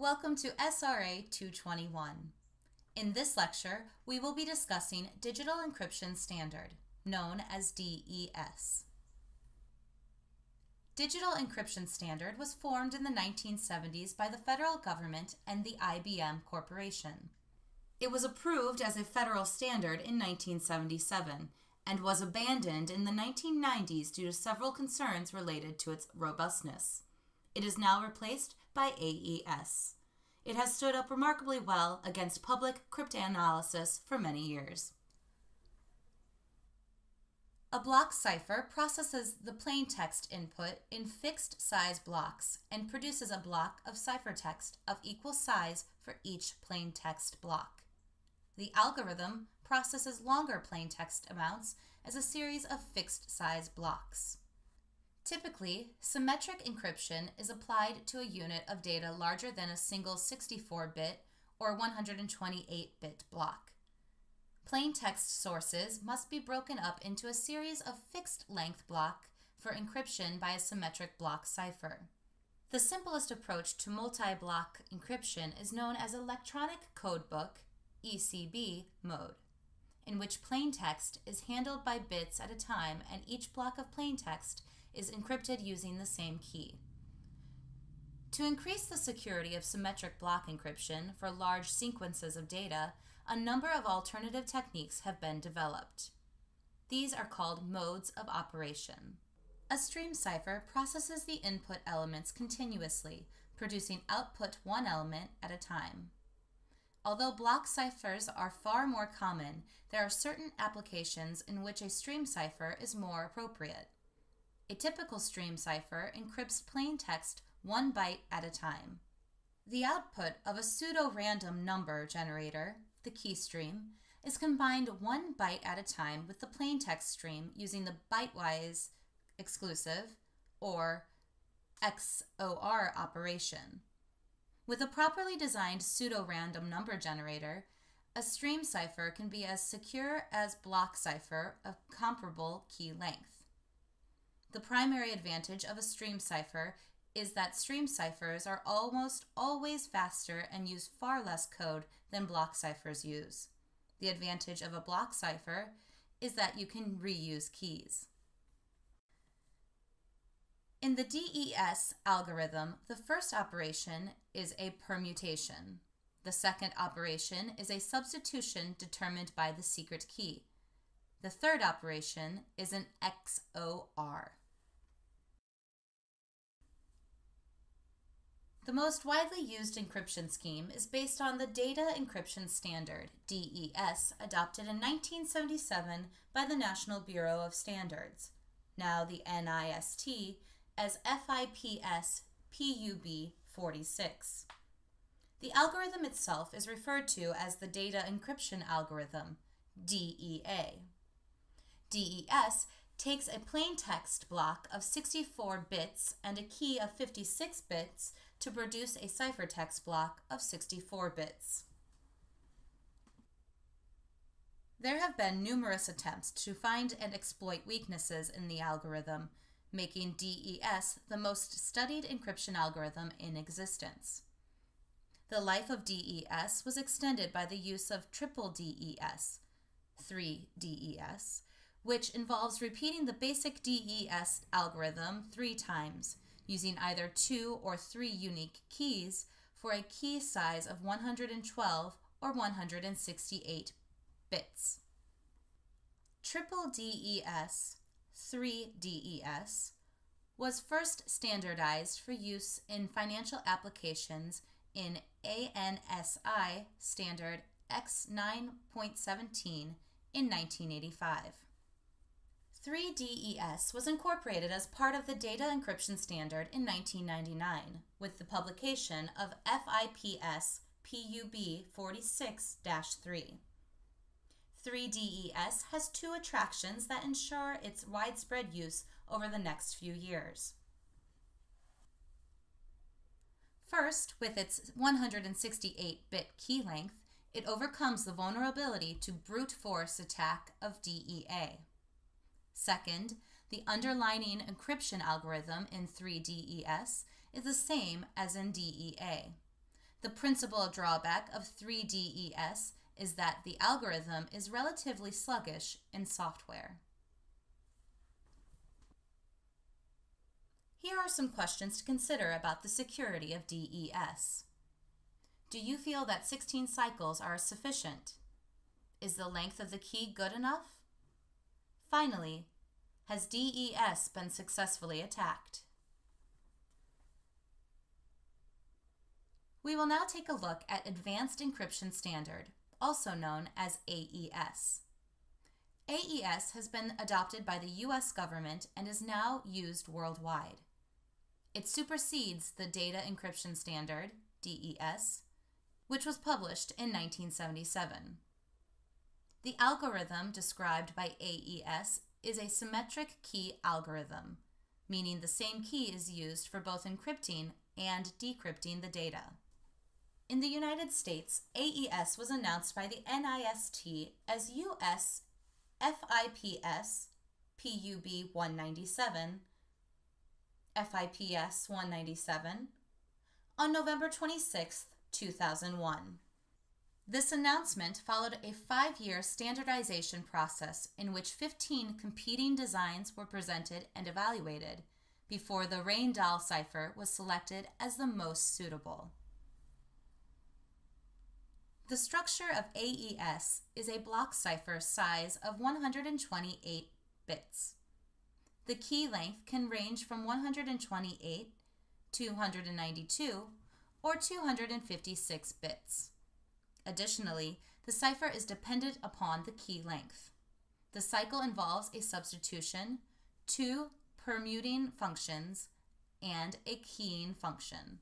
Welcome to SRA 221. In this lecture, we will be discussing Digital Encryption Standard, known as DES. Digital Encryption Standard was formed in the 1970s by the federal government and the IBM Corporation. It was approved as a federal standard in 1977 and was abandoned in the 1990s due to several concerns related to its robustness. It is now replaced by AES. It has stood up remarkably well against public cryptanalysis for many years. A block cipher processes the plain text input in fixed size blocks and produces a block of ciphertext of equal size for each plain text block. The algorithm processes longer plain text amounts as a series of fixed size blocks. Typically, symmetric encryption is applied to a unit of data larger than a single 64-bit or 128-bit block. Plain text sources must be broken up into a series of fixed-length blocks for encryption by a symmetric block cipher. The simplest approach to multi-block encryption is known as electronic codebook (ECB) mode, in which plain text is handled by bits at a time and each block of plain text is encrypted using the same key. To increase the security of symmetric block encryption for large sequences of data, a number of alternative techniques have been developed. These are called modes of operation. A stream cipher processes the input elements continuously, producing output one element at a time. Although block ciphers are far more common, there are certain applications in which a stream cipher is more appropriate. A typical stream cipher encrypts plain text 1 byte at a time. The output of a pseudo-random number generator, the key stream, is combined 1 byte at a time with the plain text stream using the bitewise exclusive, or XOR operation. With a properly designed pseudo-random number generator, a stream cipher can be as secure as block cipher of comparable key length. The primary advantage of a stream cipher is that stream ciphers are almost always faster and use far less code than block ciphers use. The advantage of a block cipher is that you can reuse keys. In the DES algorithm, the first operation is a permutation. The second operation is a substitution determined by the secret key. The third operation is an XOR. The most widely used encryption scheme is based on the Data Encryption Standard, DES, adopted in 1977 by the National Bureau of Standards, now the NIST, as FIPS PUB 46. The algorithm itself is referred to as the Data Encryption Algorithm, DEA. DES takes a plain text block of 64 bits and a key of 56 bits to produce a ciphertext block of 64 bits. There have been numerous attempts to find and exploit weaknesses in the algorithm, making DES the most studied encryption algorithm in existence. The life of DES was extended by the use of triple DES, 3DES, which involves repeating the basic DES algorithm 3 times, using either 2 or 3 unique keys for a key size of 112 or 168 bits. Triple DES, 3DES, was first standardized for use in financial applications in ANSI Standard X9.17 in 1985. 3DES was incorporated as part of the Data Encryption Standard in 1999 with the publication of FIPS PUB 46-3. 3DES has 2 attractions that ensure its widespread use over the next few years. First, with its 168-bit key length, it overcomes the vulnerability to brute force attack of DEA. Second, the underlying encryption algorithm in 3DES is the same as in DEA. The principal drawback of 3DES is that the algorithm is relatively sluggish in software. Here are some questions to consider about the security of DES. Do you feel that 16 cycles are sufficient? Is the length of the key good enough? Finally, has DES been successfully attacked? We will now take a look at Advanced Encryption Standard, also known as AES. AES has been adopted by the U.S. government and is now used worldwide. It supersedes the Data Encryption Standard, DES, which was published in 1977. The algorithm described by AES is a symmetric key algorithm, meaning the same key is used for both encrypting and decrypting the data. In the United States, AES was announced by the NIST as US FIPS PUB 197, FIPS 197, on November 26, 2001. This announcement followed a 5-year standardization process in which 15 competing designs were presented and evaluated before the Reindahl cipher was selected as the most suitable. The structure of AES is a block cipher size of 128 bits. The key length can range from 128, 292, or 256 bits. Additionally, the cipher is dependent upon the key length. The cycle involves a substitution, 2 permuting functions, and a keying function.